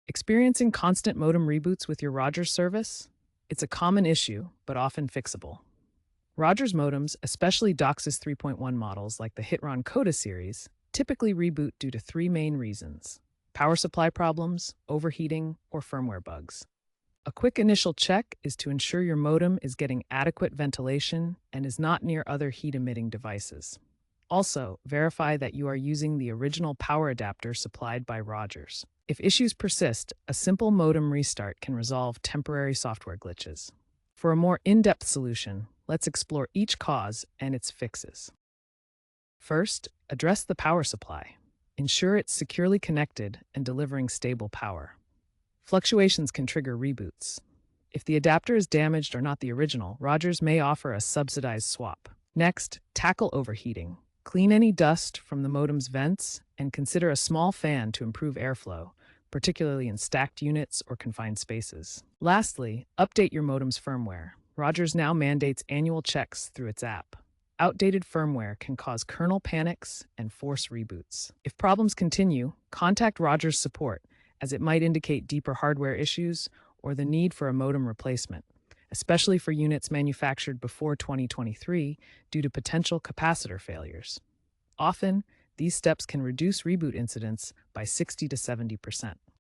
Experiencing constant modem reboots with your Rogers service? It's a common issue, but often fixable. Rogers modems, especially DOCSIS 3.1 models like the Hitron Coda series, typically reboot due to three main reasons: power supply problems, overheating, or firmware bugs. A quick initial check is to ensure your modem is getting adequate ventilation and is not near other heat-emitting devices. Also, verify that you are using the original power adapter supplied by Rogers. If issues persist, a simple modem restart can resolve temporary software glitches. For a more in-depth solution, let's explore each cause and its fixes. First, address the power supply. Ensure it's securely connected and delivering stable power. Fluctuations can trigger reboots. If the adapter is damaged or not the original, Rogers may offer a subsidized swap. Next, tackle overheating. Clean any dust from the modem's vents and consider a small fan to improve airflow, particularly in stacked units or confined spaces. Lastly, update your modem's firmware. Rogers now mandates annual checks through its app. Outdated firmware can cause kernel panics and force reboots. If problems continue, contact Rogers support, as it might indicate deeper hardware issues or the need for a modem replacement, especially for units manufactured before 2023 due to potential capacitor failures. Often, these steps can reduce reboot incidents by 60 to 70%.